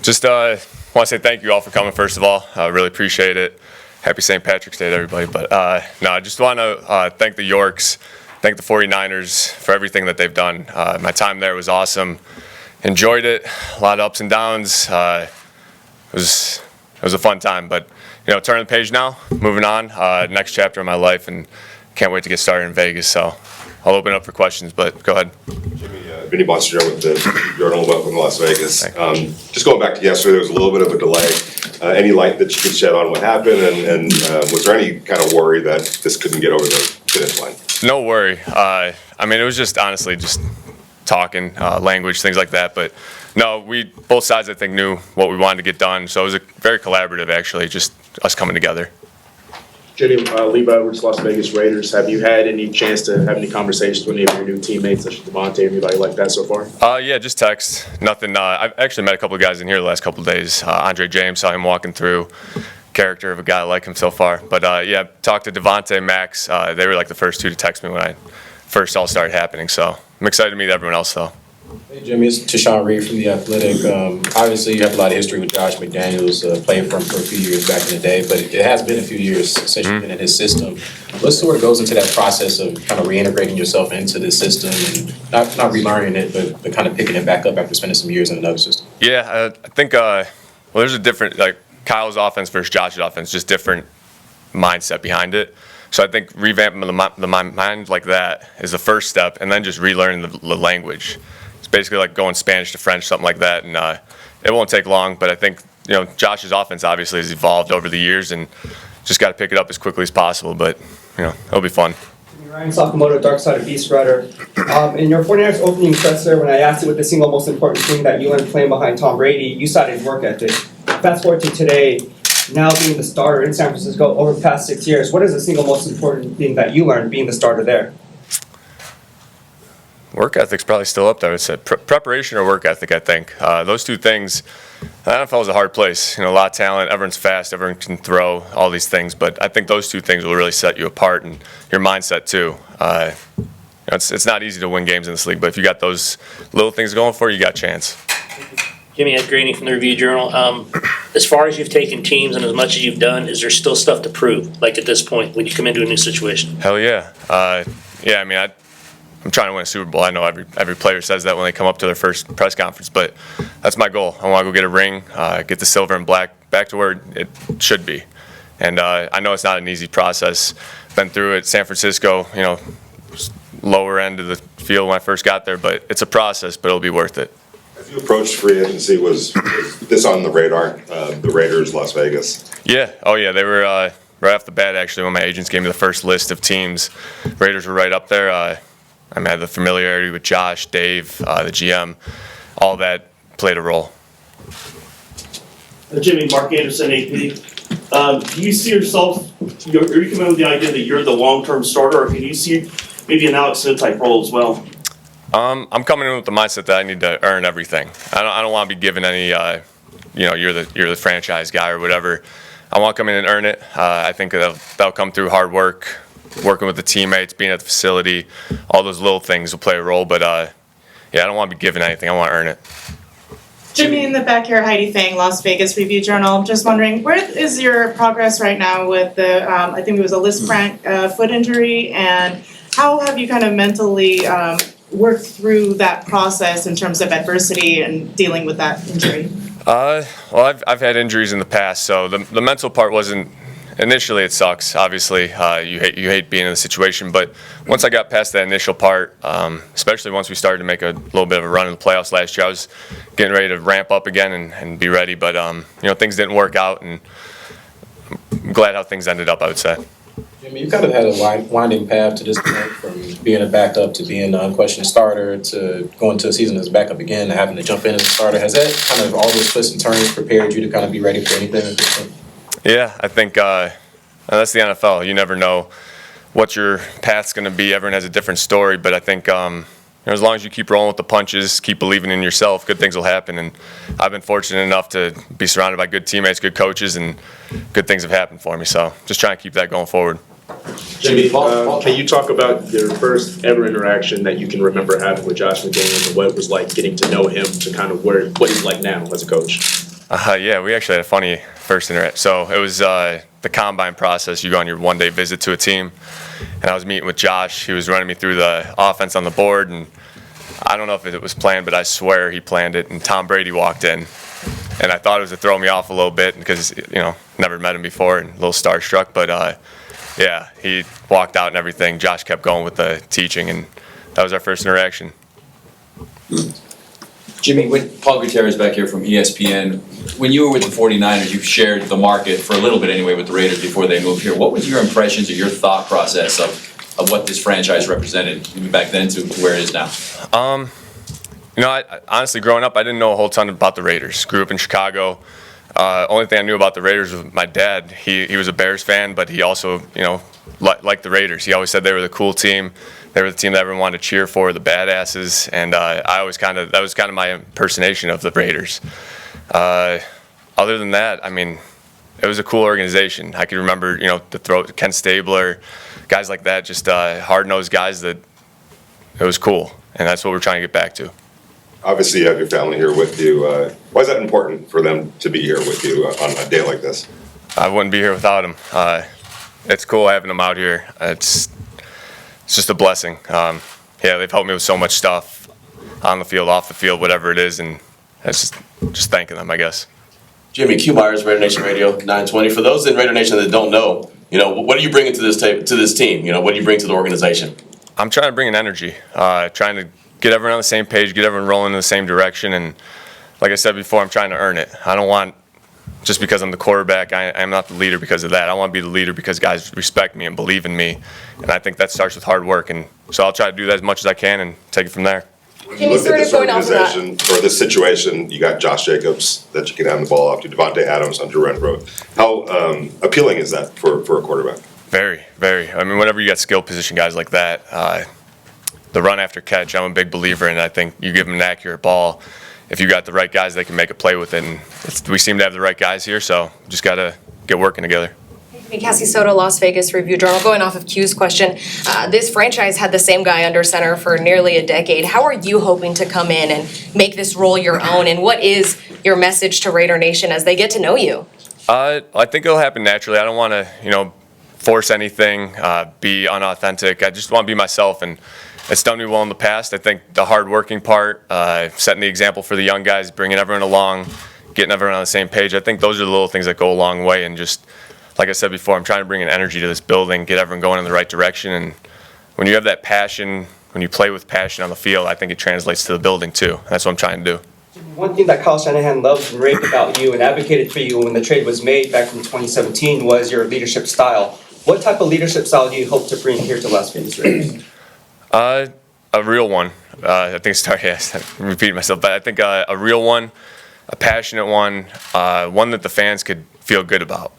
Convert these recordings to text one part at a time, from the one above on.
Just want to say thank you all for coming, first of all. I really appreciate it. Happy St. Patrick's Day to everybody. But no, I just want to thank the Yorks, thank the 49ers for everything that they've done. My time there was awesome. Enjoyed it. A lot of ups and downs. It was a fun time. But, turning the page now, moving on. Next chapter of my life, and can't wait to get started in Vegas. So I'll open up for questions, but go ahead. Jimmy, Vinny Bonsignor with the Journal. Welcome to Las Vegas. Just going back to yesterday, there was a little bit of a delay. Any light that you could shed on what happened, and was there any kind of worry that this couldn't get over the finish line? No worry. It was just honestly just talking, language, things like that. But no, both sides I think knew what we wanted to get done. So it was very collaborative, actually, just us coming together. Jenny, Levi Edwards, Las Vegas Raiders. Have you had any chance to have any conversations with any of your new teammates, such as Devontae, anybody like that so far? Yeah, just text. Nothing. I've actually met a couple of guys in here the last couple of days. Andre James, saw him walking through. Character of a guy, I like him so far. But yeah, talked to Devontae, Max. They were like the first two to text me when I first all started happening. So I'm excited to meet everyone else, though. Hey Jimmy, it's Tashawn Reed from The Athletic. Obviously, you have a lot of history with Josh McDaniels, playing for him for a few years back in the day, but it has been a few years since you've been in his system. What sort of goes into that process of kind of reintegrating yourself into this system and not relearning it, but kind of picking it back up after spending some years in another system? Yeah, I think, there's a different, Kyle's offense versus Josh's offense, just different mindset behind it. So I think revamping the mind like that is the first step, and then just relearning the language. It's basically like going Spanish to French, something like that, and it won't take long. But I think Josh's offense obviously has evolved over the years, and just got to pick it up as quickly as possible. But it'll be fun. Ryan Sakamoto, Dark Side of Beast Rider. In your 49ers opening presser, when I asked you what the single most important thing that you learned playing behind Tom Brady, you cited work ethic. Fast forward to today, now being the starter in San Francisco over the past 6 years, what is the single most important thing that you learned being the starter there? Work ethic's probably still up there. It's preparation or work ethic, I think. Those two things, the NFL is a hard place. A lot of talent, everyone's fast, everyone can throw, all these things. But I think those two things will really set you apart, and your mindset too. It's not easy to win games in this league, but if you got those little things going for you, got a chance. Jimmy, Ed Graney from the Review Journal. As far as you've taken teams and as much as you've done, is there still stuff to prove, like at this point, when you come into a new situation? Hell yeah. I'm trying to win a Super Bowl. I know every player says that when they come up to their first press conference, but that's my goal. I want to go get a ring, get the silver and black back to where it should be. And I know it's not an easy process. Been through it, San Francisco, lower end of the field when I first got there, but it's a process, but it'll be worth it. As you approached free agency, was this on the radar, the Raiders, Las Vegas? Yeah. Oh, yeah. They were right off the bat, actually, when my agents gave me the first list of teams. Raiders were right up there. I had the familiarity with Josh, Dave, the GM. All that played a role. Jimmy, Mark Anderson, AP. Do you see yourself, are you coming with the idea that you're the long-term starter, or can you see maybe an Alex Smith type role as well? I'm coming in with the mindset that I need to earn everything. I don't want to be given any, you're the franchise guy or whatever. I want to come in and earn it. I think that'll come through hard work, working with the teammates, being at the facility. All those little things will play a role. But I don't want to be given anything. I want to earn it. Jimmy, in the back here, Heidi Fang, Las Vegas Review Journal. Just wondering, where is your progress right now with the, I think it was a Lisfranc foot injury, and how have you kind of mentally worked through that process in terms of adversity and dealing with that injury? Well, I've had injuries in the past, so the mental part wasn't. Initially, it sucks. Obviously, you hate being in the situation. But once I got past that initial part, especially once we started to make a little bit of a run in the playoffs last year, I was getting ready to ramp up again and be ready. But things didn't work out, and I'm glad how things ended up, I would say. Jimmy, you kind of had a winding path to this point, from being a backup to being an unquestioned starter to going to a season as a backup again, to having to jump in as a starter. Has that kind of, all those twists and turns, prepared you to kind of be ready for anything at this point? Yeah, I think that's the NFL. You never know what your path's going to be. Everyone has a different story, but I think as long as you keep rolling with the punches, keep believing in yourself, good things will happen. And I've been fortunate enough to be surrounded by good teammates, good coaches, and good things have happened for me. So just trying to keep that going forward. Jimmy, can you talk about your first ever interaction that you can remember having with Josh McDaniels and what it was like getting to know him to kind of what he's like now as a coach? Yeah, we actually had a funny first interaction. So it was the combine process. You go on your one-day visit to a team, and I was meeting with Josh. He was running me through the offense on the board, and I don't know if it was planned, but I swear he planned it. And Tom Brady walked in, and I thought it was to throw me off a little bit because never met him before and a little starstruck. But yeah, he walked out and everything. Josh kept going with the teaching, and that was our first interaction. Jimmy, when Paul Gutierrez back here from ESPN, when you were with the 49ers, you shared the market for a little bit anyway with the Raiders before they moved here. What was your impressions or your thought process of what this franchise represented back then to where it is now? I honestly, growing up, I didn't know a whole ton about the Raiders. Grew up in Chicago. Only thing I knew about the Raiders was my dad. He was a Bears fan, but he also, liked the Raiders. He always said they were the cool team. They were the team that everyone wanted to cheer for, the badasses, and that was kind of my impersonation of the Raiders. Other than that, I mean, it was a cool organization. I can remember, Ken Stabler, guys like that, just hard-nosed guys that it was cool, and that's what we're trying to get back to. Obviously, you have your family here with you. Why is that important for them to be here with you on a day like this? I wouldn't be here without them. It's cool having them out here. It's just a blessing. Yeah, they've helped me with so much stuff on the field, off the field, whatever it is, and it's just thanking them, I guess. Jimmy, Q Myers, Raider Nation Radio 920. For those in Raider Nation that don't know, what are you bringing to this team? What do you bring to the organization? I'm trying to bring an energy, trying to get everyone on the same page, get everyone rolling in the same direction, and like I said before, I'm trying to earn it. I don't want, just because I'm the quarterback, I'm not the leader because of that. I want to be the leader because guys respect me and believe in me, and I think that starts with hard work, and so I'll try to do that as much as I can and take it from there. When you look at this organization, or this situation, you got Josh Jacobs that you can hand the ball off to, Devontae Adams, Hunter Renfrow. How appealing is that for a quarterback? Very, very. I mean, whenever you got skill position guys like that, the run after catch, I'm a big believer in. I think you give them an accurate ball. If you got the right guys, they can make a play with it. And we seem to have the right guys here, so just got to get working together. Cassie Soto, Las Vegas Review-Journal. Going off of Q's question, this franchise had the same guy under center for nearly a decade. How are you hoping to come in and make this role your own? And what is your message to Raider Nation as they get to know you? I think it'll happen naturally. I don't want to, force anything, be unauthentic. I just want to be myself, and it's done me well in the past. I think the hard-working part, setting the example for the young guys, bringing everyone along, getting everyone on the same page, I think those are the little things that go a long way. And just, like I said before, I'm trying to bring an energy to this building, get everyone going in the right direction. And when you have that passion, when you play with passion on the field, I think it translates to the building too. That's what I'm trying to do. One thing that Kyle Shanahan loved and raved about you and advocated for you when the trade was made back in 2017 was your leadership style. What type of leadership style do you hope to bring here to Las Vegas Raiders? A real one. I think I'm repeating myself, but I think a real one, a passionate one, one that the fans could feel good about.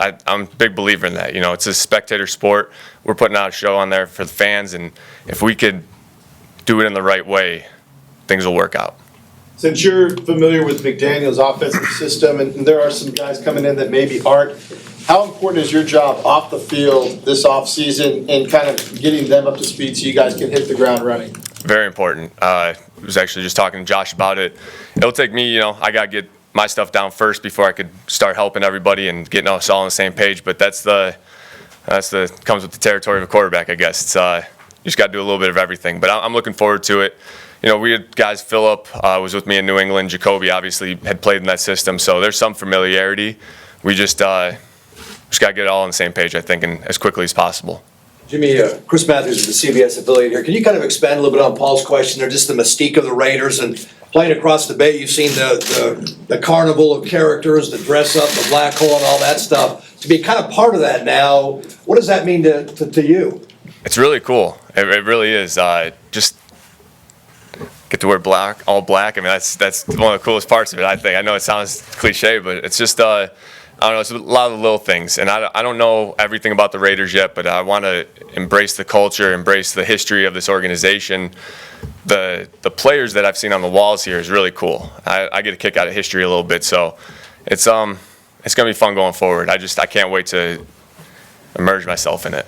I'm a big believer in that. It's a spectator sport. We're putting out a show on there for the fans, and if we could do it in the right way, things will work out. Since you're familiar with McDaniel's offensive system, and there are some guys coming in that maybe aren't, how important is your job off the field this offseason and kind of getting them up to speed so you guys can hit the ground running? Very important. I was actually just talking to Josh about it. It'll take me, I got to get my stuff down first before I could start helping everybody and getting us all on the same page. But that's comes with the territory of a quarterback, I guess. It's you just got to do a little bit of everything. But I'm looking forward to it. We had guys. Phillip was with me in New England. Jacoby obviously had played in that system, so there's some familiarity. We just got to get it all on the same page, I think, and as quickly as possible. Jimmy, Chris Matthews is the CBS affiliate here. Can you kind of expand a little bit on Paul's question there, just the mystique of the Raiders and playing across the bay? You've seen the carnival of characters, the dress up, the black hole, and all that stuff. To be kind of part of that now, what does that mean to you? It's really cool. It really is. Just get to wear all black. I mean, that's one of the coolest parts of it, I think. I know it sounds cliche, but it's just I don't know, it's a lot of the little things. And I don't know everything about the Raiders yet, but I want to embrace the culture, embrace the history of this organization. The players that I've seen on the walls here is really cool. I get a kick out of history a little bit, so it's going to be fun going forward. I can't wait to immerse myself in it.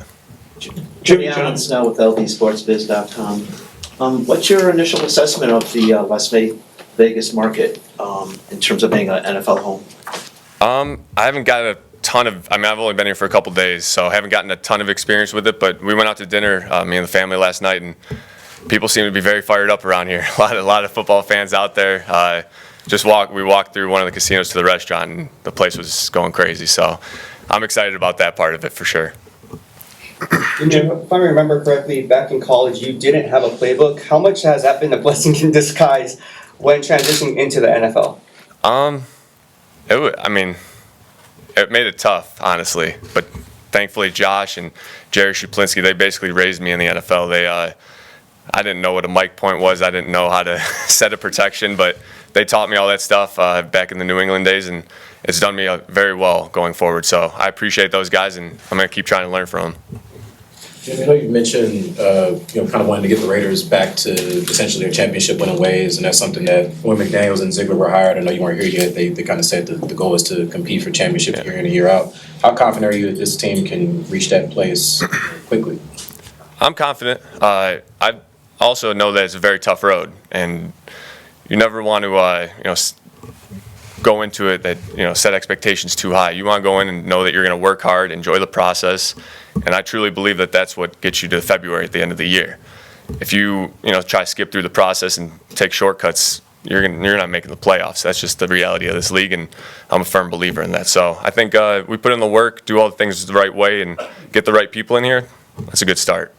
Jimmy Jones now with LVSportsBiz.com. What's your initial assessment of the Las Vegas market in terms of being an NFL home? I haven't got a ton of, I've only been here for a couple days, so I haven't gotten a ton of experience with it, but we went out to dinner, me and the family last night, and people seem to be very fired up around here. A lot of football fans out there. We walked through one of the casinos to the restaurant, and the place was going crazy, so I'm excited about that part of it for sure. If I remember correctly, back in college, you didn't have a playbook. How much has that been a blessing in disguise when transitioning into the NFL? It made it tough, honestly. But thankfully, Josh and Jerry Shuplinski, they basically raised me in the NFL. I didn't know what a mic point was. I didn't know how to set a protection, but they taught me all that stuff back in the New England days, and it's done me very well going forward. So I appreciate those guys, and I'm going to keep trying to learn from them. Jimmy, I know you mentioned, kind of wanting to get the Raiders back to essentially their championship winning ways, and that's something that when McDaniels and Ziegler were hired, I know you weren't here yet, they kind of said the goal is to compete for championships year in and year out. How confident are you that this team can reach that place quickly? I'm confident. I also know that it's a very tough road, and you never want to, go into it that, set expectations too high. You want to go in and know that you're going to work hard, enjoy the process, and I truly believe that that's what gets you to February at the end of the year. If you, try to skip through the process and take shortcuts, you're not making the playoffs. That's just the reality of this league, and I'm a firm believer in that. So I think we put in the work, do all the things the right way, and get the right people in here. That's a good start.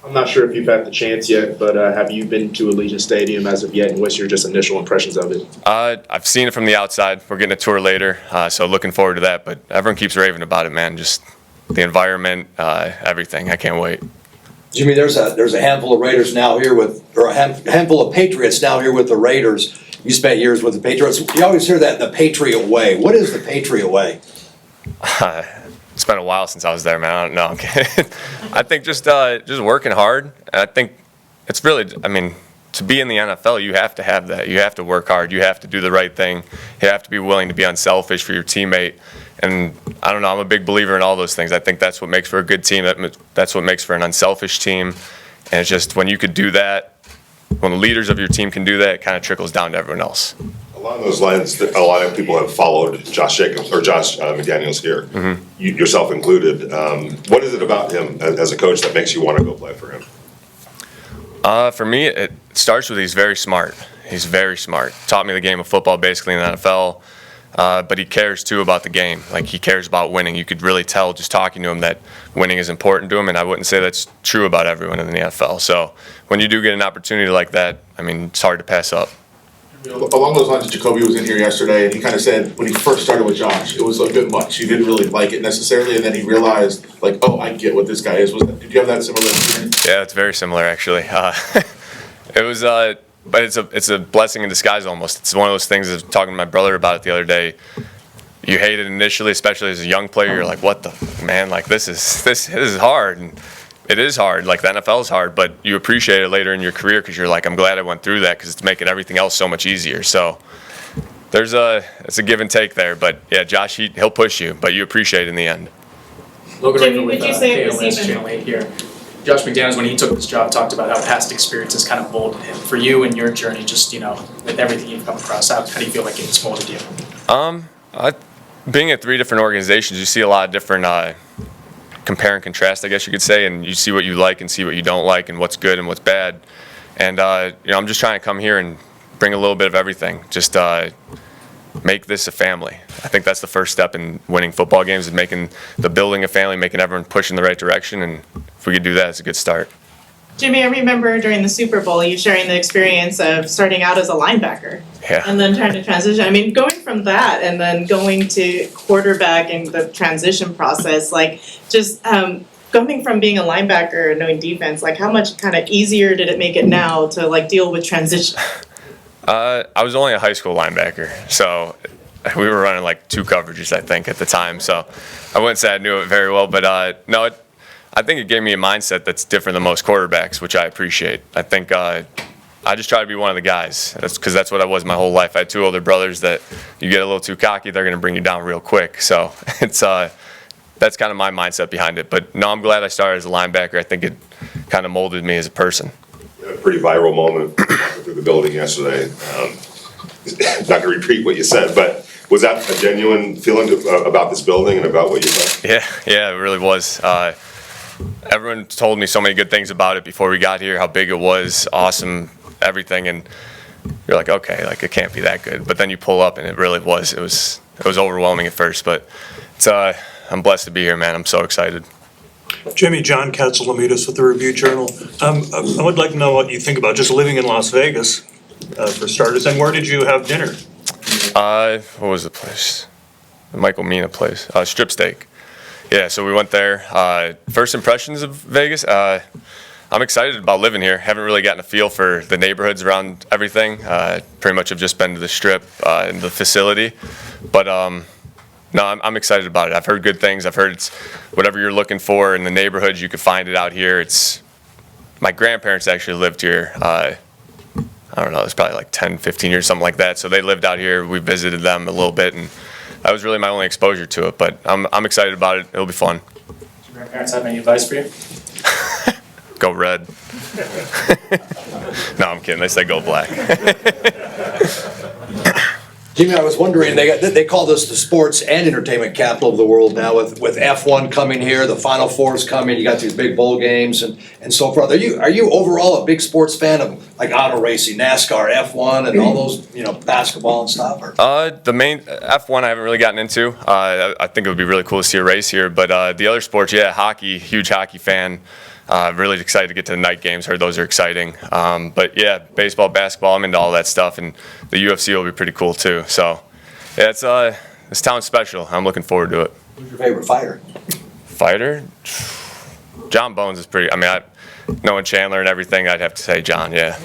I'm not sure if you've had the chance yet, but have you been to Allegiant Stadium as of yet, and what's your just initial impressions of it? I've seen it from the outside. We're getting a tour later, so looking forward to that. But everyone keeps raving about it, man. Just the environment, everything. I can't wait. Jimmy, there's a handful of Raiders now here or a handful of Patriots now here with the Raiders. You spent years with the Patriots. You always hear that the Patriot way. What is the Patriot way? It's been a while since I was there, man. I don't know. I'm kidding. I think just working hard. And I think it's really, to be in the NFL, you have to have that. You have to work hard. You have to do the right thing. You have to be willing to be unselfish for your teammate. And I don't know, I'm a big believer in all those things. I think that's what makes for a good team. That's what makes for an unselfish team. And it's just when you could do that, when the leaders of your team can do that, it kind of trickles down to everyone else. Along those lines, a lot of people have followed Josh McDaniels here, Mm-hmm. you, yourself included. What is it about him as a coach that makes you want to go play for him? For me, it starts with he's very smart. He's very smart. Taught me the game of football basically in the NFL, but he cares too about the game. Like he cares about winning. You could really tell just talking to him that winning is important to him, and I wouldn't say that's true about everyone in the NFL. So when you do get an opportunity like that, it's hard to pass up. Along those lines, Jacoby was in here yesterday, and he kind of said when he first started with Josh, it was a bit much. He didn't really like it necessarily, and then he realized, oh, I get what this guy is. Did you have that similar experience? Yeah, it's very similar actually. It was, but it's a blessing in disguise almost. It's one of those things. I was talking to my brother about it the other day. You hate it initially, especially as a young player. You're like, what the man? Like this is hard. And it is hard, like the NFL is hard, but you appreciate it later in your career because you're like, I'm glad I went through that because it's making everything else so much easier. So it's a give and take there, but yeah, Josh, he'll push you, but you appreciate it in the end. Logan Jimmy, Raver with would you say it was KOS even- Channel 8 here. Josh McDaniels, when he took this job, talked about how past experiences kind of molded him. For you and your journey, just, with everything you've come across, how do you feel like it's molded you? Being at 3 different organizations, you see a lot of different compare and contrast, I guess you could say, and you see what you like and see what you don't like and what's good and what's bad. And, I'm just trying to come here and bring a little bit of everything. Just make this a family. I think that's the first step in winning football games is building a family, making everyone push in the right direction. And if we could do that, it's a good start. Jimmy, I remember during the Super Bowl, you sharing the experience of starting out as a linebacker. Yeah. And then trying to transition. Going from that and then going to quarterback and the transition process, coming from being a linebacker and knowing defense, how much kind of easier did it make it now to deal with transition? I was only a high school linebacker, so we were running 2 coverages, I think, at the time. So I wouldn't say I knew it very well, but no, I think it gave me a mindset that's different than most quarterbacks, which I appreciate. I think I just try to be one of the guys. That's what I was my whole life. I had 2 older brothers that you get a little too cocky, they're going to bring you down real quick. So it's that's kind of my mindset behind it. But no, I'm glad I started as a linebacker. I think it kind of molded me as a person. A pretty viral moment walking through the building yesterday. Not to repeat what you said, but was that a genuine feeling about this building and about what you said? Yeah, it really was. Everyone told me so many good things about it before we got here, how big it was, awesome, everything, and you're like, okay, like it can't be that good. But then you pull up and it really was. It was overwhelming at first, but it's I'm blessed to be here, man. I'm so excited. Jimmy, John Katzalamidas with the Review Journal. I would like to know what you think about just living in Las Vegas, for starters, and where did you have dinner? What was the place? The Michael Mina place. Strip Steak. Yeah, so we went there. First impressions of Vegas. I'm excited about living here. Haven't really gotten a feel for the neighborhoods around everything. Pretty much have just been to the Strip and the facility. But no, I'm excited about it. I've heard good things. I've heard it's whatever you're looking for in the neighborhoods, you can find it out here. My grandparents actually lived here. I don't know, it was probably like 10, 15 years, something like that. So they lived out here. We visited them a little bit, and that was really my only exposure to it. But I'm excited about it. It'll be fun. Do your grandparents have any advice for you? Go red. No, I'm kidding. They say go black. Jimmy, I was wondering, they call this the sports and entertainment capital of the world now with F1 coming here, the Final Four's coming, you got these big bowl games and so forth. Are you overall a big sports fan of like auto racing, NASCAR, F1 and all those, basketball and stuff? Or? The main F1 I haven't really gotten into. I think it would be really cool to see a race here. But the other sports, yeah, hockey, huge hockey fan. Really excited to get to the night games. Heard those are exciting. But yeah, baseball, basketball, I'm into all that stuff. And the UFC will be pretty cool too. So yeah, this town's special. I'm looking forward to it. Who's your favorite fighter? Fighter? John Bones is pretty, knowing Chandler and everything, I'd have to say John, yeah.